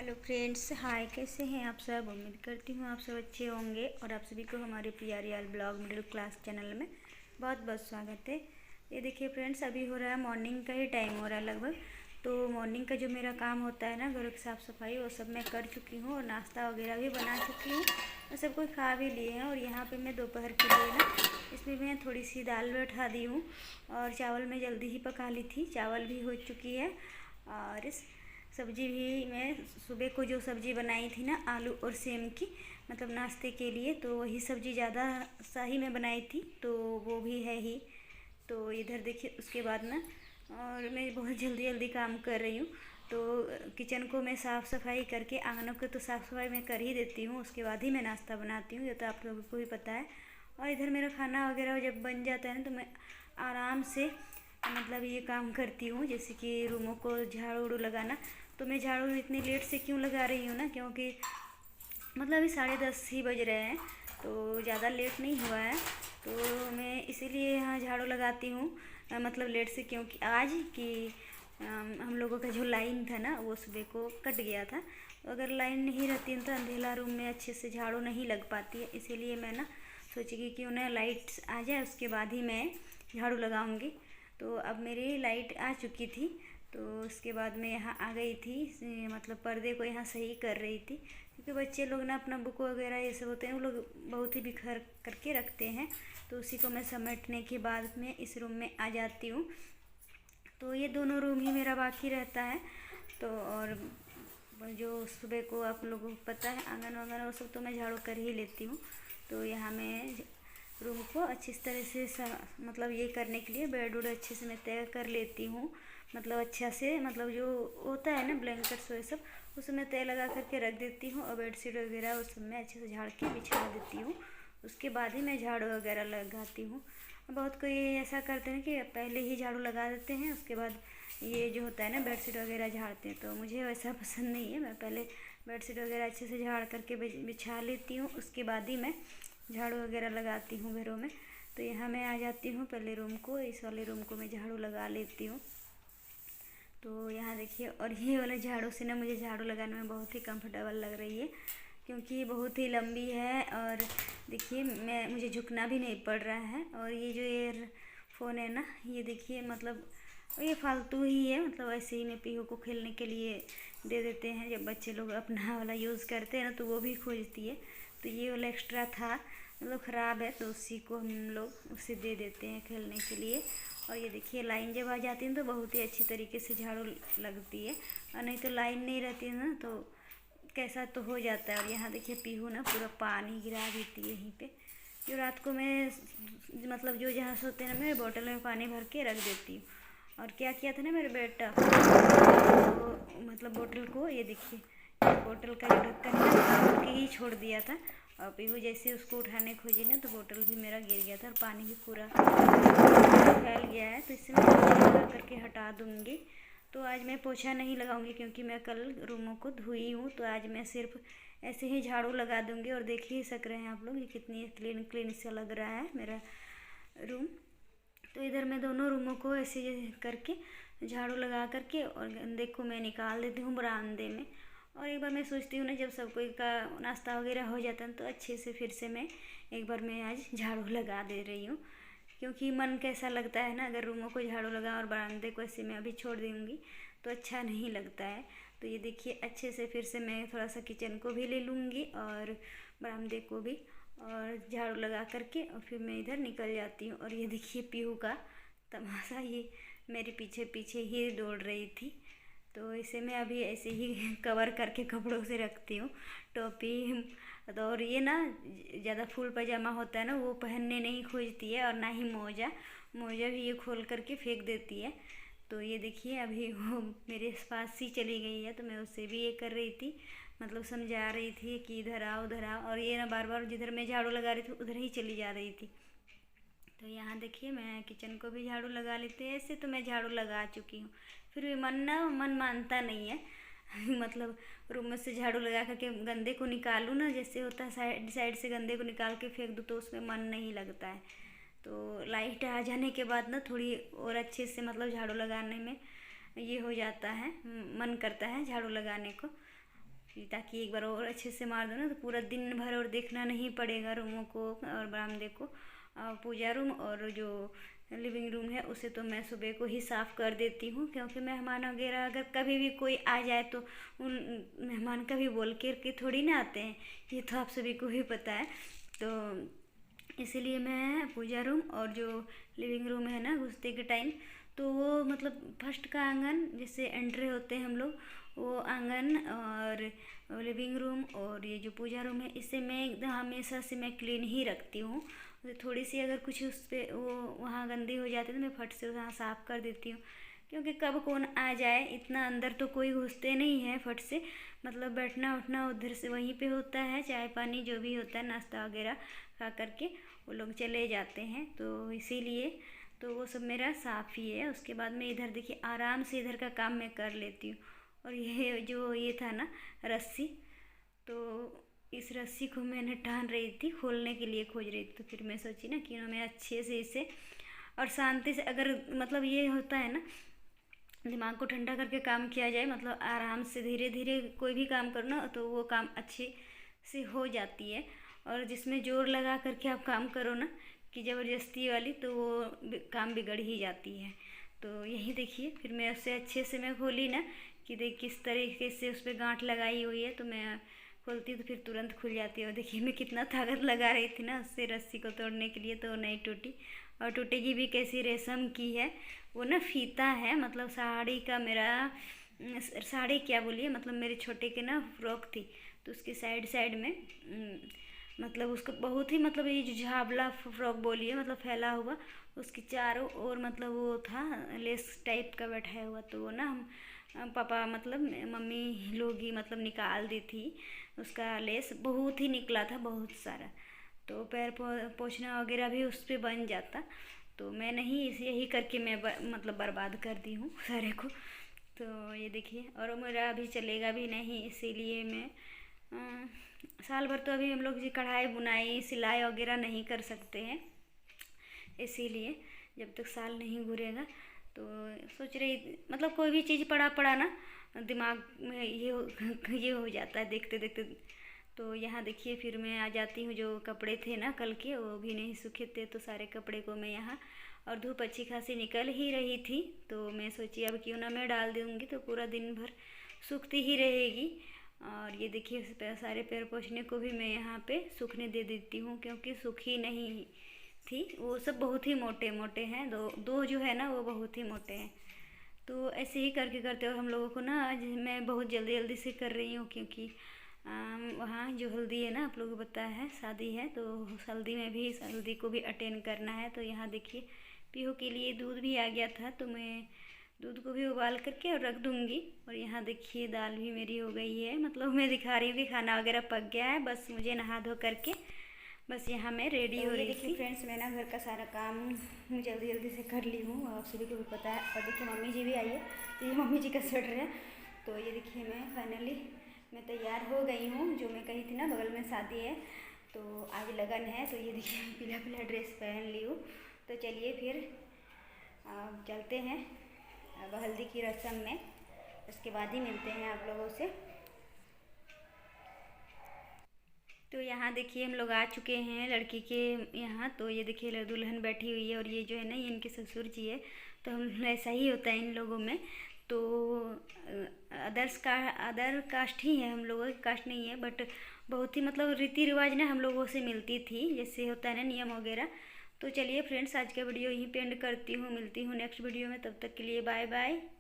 Hello friends, हाय। कैसे हैं आप सब? उम्मीद करती हूँ आप सब अच्छे होंगे। और आप सभी को हमारे प्यारे ब्लॉग मिडिल क्लास चैनल में बहुत बहुत स्वागत है। ये देखिए फ्रेंड्स, अभी हो रहा है मॉर्निंग का ही टाइम हो रहा है लगभग। तो मॉर्निंग का जो मेरा काम होता है ना, घर की साफ़ सफाई, वो सब मैं कर चुकी हूँ और नाश्ता वगैरह भी बना चुकी हूँ और सब कोई खा भी लिए हैं। और यहाँ पर मैं दोपहर के लिए ना, इसमें मैं थोड़ी सी दाल बैठा दी हूँ और चावल मैं जल्दी ही पका ली थी। चावल भी हो चुकी है और सब्जी भी मैं सुबह को जो सब्ज़ी बनाई थी ना, आलू और सेम की, मतलब नाश्ते के लिए, तो वही सब्ज़ी ज़्यादा शाही में बनाई थी, तो वो भी है ही। तो इधर देखिए, उसके बाद ना, और मैं बहुत जल्दी जल्दी काम कर रही हूँ। तो किचन को मैं साफ़ सफाई करके, आंगनों को तो साफ़ सफाई मैं कर ही देती हूँ, उसके बाद ही मैं नाश्ता बनाती हूँ, ये तो आप लोगों को भी पता है। और इधर मेरा खाना वगैरह जब बन जाता है ना, तो मैं आराम से मतलब ये काम करती हूँ, जैसे कि रूमों को झाड़ू उड़ू लगाना। तो मैं झाड़ू इतनी लेट से क्यों लगा रही हूँ ना, क्योंकि मतलब अभी 10:30 ही बज रहे हैं, तो ज़्यादा लेट नहीं हुआ है। तो मैं इसीलिए यहाँ झाड़ू लगाती हूँ, मतलब लेट से, क्योंकि आज कि हम लोगों का जो लाइन था ना, वो सुबह को कट गया था। तो अगर लाइन नहीं रहती तो अंधेला रूम में अच्छे से झाड़ू नहीं लग पाती है। इसीलिए मैं ना सोची कि क्यों ना लाइट आ जाए, उसके बाद ही मैं झाड़ू लगाऊंगी। तो अब मेरी लाइट आ चुकी थी, तो उसके बाद मैं यहाँ आ गई थी, मतलब पर्दे को यहाँ सही कर रही थी, क्योंकि बच्चे लोग ना अपना बुक वगैरह ये सब होते हैं, वो लोग बहुत ही बिखर करके रखते हैं। तो उसी को मैं समेटने के बाद मैं इस रूम में आ जाती हूँ। तो ये दोनों रूम ही मेरा बाकी रहता है। तो और जो सुबह को आप लोगों को पता है, आंगन वांगन वो सब तो मैं झाड़ू कर ही लेती हूँ। तो यहाँ मैं रूम को अच्छी तरह से मतलब ये करने के लिए बेड वुड अच्छे से मैं तय कर लेती हूँ, मतलब अच्छा से, मतलब जो होता है ना ब्लैंकेट्स वो सब, उसमें तय लगा करके रख देती हूँ। और बेडशीट वगैरह उस सब में अच्छे से झाड़ के बिछा देती हूँ, उसके बाद ही मैं झाड़ू वगैरह लगाती हूँ। बहुत कोई ऐसा करते हैं कि पहले ही झाड़ू लगा देते हैं, उसके बाद ये जो होता है ना बेडशीट वगैरह झाड़ते हैं। तो मुझे वैसा पसंद नहीं है, मैं पहले बेडशीट वगैरह अच्छे से झाड़ करके बिछा लेती हूँ, उसके बाद ही मैं झाड़ू वगैरह लगाती हूँ घरों में। तो यहाँ मैं आ जाती हूँ पहले रूम को, इस वाले रूम को मैं झाड़ू लगा लेती हूँ। तो यहाँ देखिए, और ये वाले झाड़ू से ना मुझे झाड़ू लगाने में बहुत ही कंफर्टेबल लग रही है, क्योंकि ये बहुत ही लंबी है। और देखिए, मुझे झुकना भी नहीं पड़ रहा है। और ये जो ईयरफोन है ना, ये देखिए, मतलब ये फालतू ही है, मतलब ऐसे ही मैं पीहू को खेलने के लिए दे देते हैं। जब बच्चे लोग अपना वाला यूज़ करते हैं ना, तो वो भी खोजती है। तो ये वाला एक्स्ट्रा था, मतलब ख़राब है, तो उसी को हम लोग उसे दे देते हैं खेलने के लिए। और ये देखिए, लाइन जब आ जाती है तो बहुत ही अच्छी तरीके से झाड़ू लगती है, और नहीं तो लाइन नहीं रहती है ना, तो कैसा तो हो जाता है। और यहाँ देखिए, पीहू ना पूरा पानी गिरा देती है यहीं पे। जो रात को मैं, मतलब जो जहाँ सोते हैं ना, मैं बोतल में पानी भर के रख देती हूँ। और क्या किया था ना मेरे बेटा, तो मतलब बोतल को, ये देखिए, बोतल का जो ढक्कन है ना, खोल के ही छोड़ दिया था। और पीहू जैसे उसको उठाने खोजी ना, तो बोतल भी मेरा गिर गया था और पानी भी पूरा फैल गया है। तो इससे मैं पोछा लगा करके हटा दूँगी। तो आज मैं पोछा नहीं लगाऊंगी, क्योंकि मैं कल रूमों को धुई हूँ। तो आज मैं सिर्फ ऐसे ही झाड़ू लगा दूँगी। और देख ही सक रहे हैं आप लोग, ये कितनी क्लीन क्लीन सा लग रहा है मेरा रूम। तो इधर मैं दोनों रूमों को ऐसे करके झाड़ू लगा करके और गंदे को मैं निकाल देती हूँ बरामदे में। और एक बार मैं सोचती हूँ ना, जब सब कोई का नाश्ता वगैरह हो जाता है, तो अच्छे से फिर से मैं एक बार मैं आज झाड़ू लगा दे रही हूँ, क्योंकि मन कैसा लगता है ना, अगर रूमों को झाड़ू लगा और बरामदे को ऐसे मैं अभी छोड़ दूँगी तो अच्छा नहीं लगता है। तो ये देखिए, अच्छे से फिर से मैं थोड़ा सा किचन को भी ले लूँगी और बरामदे को भी, और झाड़ू लगा करके और फिर मैं इधर निकल जाती हूँ। और ये देखिए, पीहू का तमाशा, ये मेरे पीछे पीछे ही दौड़ रही थी। तो इसे मैं अभी ऐसे ही कवर करके कपड़ों से रखती हूँ, टोपी। तो और ये ना, ज़्यादा फुल पजामा होता है ना, वो पहनने नहीं खोजती है, और ना ही मोजा मोजा भी ये खोल करके फेंक देती है। तो ये देखिए, अभी वो मेरे पास ही चली गई है, तो मैं उससे भी ये कर रही थी, मतलब समझा रही थी कि इधर आओ उधर आओ। और ये ना बार बार जिधर मैं झाड़ू लगा रही थी उधर ही चली जा रही थी। तो यहाँ देखिए, मैं किचन को भी झाड़ू लगा लेती है, ऐसे तो मैं झाड़ू लगा चुकी हूँ, फिर भी मन मानता नहीं है। मतलब रूम में से झाड़ू लगा करके गंदे को निकालूँ ना, जैसे होता है साइड साइड से गंदे को निकाल के फेंक दूँ, तो उसमें मन नहीं लगता है। तो लाइट आ जाने के बाद ना थोड़ी और अच्छे से, मतलब झाड़ू लगाने में ये हो जाता है, मन करता है झाड़ू लगाने को। ताकि एक बार और अच्छे से मार दो ना तो पूरा दिन भर और देखना नहीं पड़ेगा रूमों को और बरामदे को। पूजा रूम और जो लिविंग रूम है उसे तो मैं सुबह को ही साफ़ कर देती हूँ, क्योंकि मेहमान वगैरह अगर कभी भी कोई आ जाए तो उन मेहमान कभी बोल के थोड़ी ना आते हैं, ये तो आप सभी को ही पता है। तो इसीलिए मैं पूजा रूम और जो लिविंग रूम है ना घुसते के टाइम, तो वो मतलब फर्स्ट का आंगन जैसे एंट्री होते हैं हम लोग, वो आंगन और लिविंग रूम और ये जो पूजा रूम है इसे मैं एकदम हमेशा से मैं क्लीन ही रखती हूँ। थोड़ी सी अगर कुछ उस पर वो वहाँ गंदी हो जाती है तो मैं फट से वहाँ साफ़ कर देती हूँ, क्योंकि कब कौन आ जाए, इतना अंदर तो कोई घुसते नहीं है फट से। मतलब बैठना उठना उधर से वहीं पे होता है, चाय पानी जो भी होता है नाश्ता वगैरह खा करके वो लोग चले जाते हैं, तो इसीलिए तो वो सब मेरा साफ़ ही है। उसके बाद में इधर देखिए आराम से इधर का काम मैं कर लेती हूँ। और ये था ना रस्सी, तो इस रस्सी को मैंने टान रही थी, खोलने के लिए खोज रही थी, तो फिर मैं सोची ना कि मैं अच्छे से इसे और शांति से, अगर मतलब ये होता है ना दिमाग को ठंडा करके काम किया जाए, मतलब आराम से धीरे धीरे कोई भी काम करो ना तो वो काम अच्छे से हो जाती है। और जिसमें जोर लगा करके आप काम करो ना कि ज़बरदस्ती वाली, तो वो काम बिगड़ ही जाती है। तो यही देखिए फिर मैं उससे अच्छे से मैं खोली ना कि देख किस तरीके से उस पर गांठ लगाई हुई है, तो मैं खोलती तो फिर तुरंत खुल जाती है। और देखिए मैं कितना ताकत लगा रही थी ना उससे रस्सी को तोड़ने के लिए, तो नहीं टूटी। और टूटेगी भी कैसी, रेशम की है वो ना, फीता है, मतलब साड़ी का मेरा साड़ी क्या बोलिए, मतलब मेरे छोटे के ना फ्रॉक थी, तो उसकी साइड साइड में मतलब उसको बहुत ही, मतलब ये जो झाबला फ्रॉक बोलिए, मतलब फैला हुआ, उसके चारों ओर मतलब वो था लेस टाइप का बैठाया हुआ, तो वो ना हम पापा मतलब मम्मी लोग ही मतलब निकाल दी थी उसका लेस, बहुत ही निकला था बहुत सारा, तो पैर पोछना वगैरह भी उस पर बन जाता। तो मैं नहीं, इसे यही करके मैं मतलब बर्बाद कर दी हूँ सारे को। तो ये देखिए, और मेरा अभी चलेगा भी नहीं, इसीलिए मैं साल भर तो अभी हम लोग जी कढ़ाई बुनाई सिलाई वगैरह नहीं कर सकते हैं, इसीलिए जब तक साल नहीं घुरेगा तो सोच रही, मतलब कोई भी चीज़ पड़ा ना दिमाग में ये हो जाता है देखते देखते। तो यहाँ देखिए फिर मैं आ जाती हूँ, जो कपड़े थे ना कल के वो भी नहीं सूखे थे, तो सारे कपड़े को मैं यहाँ, और धूप अच्छी खासी निकल ही रही थी, तो मैं सोची अब क्यों ना मैं डाल दूँगी, तो पूरा दिन भर सूखती ही रहेगी। और ये देखिए सारे पैर पोंछने को भी मैं यहाँ पे सूखने दे देती हूँ, क्योंकि सूखी नहीं थी, वो सब बहुत ही मोटे मोटे हैं, दो जो है ना वो बहुत ही मोटे हैं। तो ऐसे ही करके करते, और हम लोगों को ना आज मैं बहुत जल्दी जल्दी से कर रही हूँ, क्योंकि वहाँ जो हल्दी है ना आप लोगों को पता है शादी है, तो हल्दी में भी हल्दी को भी अटेंड करना है। तो यहाँ देखिए पीहू के लिए दूध भी आ गया था, तो मैं दूध को भी उबाल करके और रख दूँगी। और यहाँ देखिए दाल भी मेरी हो गई है, मतलब मैं दिखा रही हूँ कि खाना वगैरह पक गया है, बस मुझे नहा धो करके बस यहाँ मैं रेडी हो रही थी। फ्रेंड्स मैं ना घर का सारा काम जल्दी जल्दी से कर ली हूँ, आप सभी को भी पता है। और देखिए मम्मी जी भी आई है, तो ये मम्मी जी का स्वेटर है। तो ये देखिए मैं फाइनली मैं तैयार हो गई हूँ, जो मैं कही थी ना बगल में शादी है तो आज लगन है, तो ये देखिए पीला पीला ड्रेस पहन ली हूँ। तो चलिए फिर चलते हैं अब हल्दी की रस्म में, उसके बाद ही मिलते हैं आप लोगों से। तो यहाँ देखिए हम लोग आ चुके हैं लड़की के यहाँ, तो ये देखिए दुल्हन बैठी हुई है, और ये जो है ना ये इनके ससुर जी है। तो हम ऐसा ही होता है इन लोगों में, तो अदर कास्ट ही है, हम लोगों की कास्ट नहीं है, बट बहुत ही मतलब रीति रिवाज ना हम लोगों से मिलती थी, जैसे होता है ना नियम वगैरह। तो चलिए फ्रेंड्स आज का वीडियो यहीं पे एंड करती हूँ, मिलती हूँ नेक्स्ट वीडियो में, तब तक के लिए बाय बाय।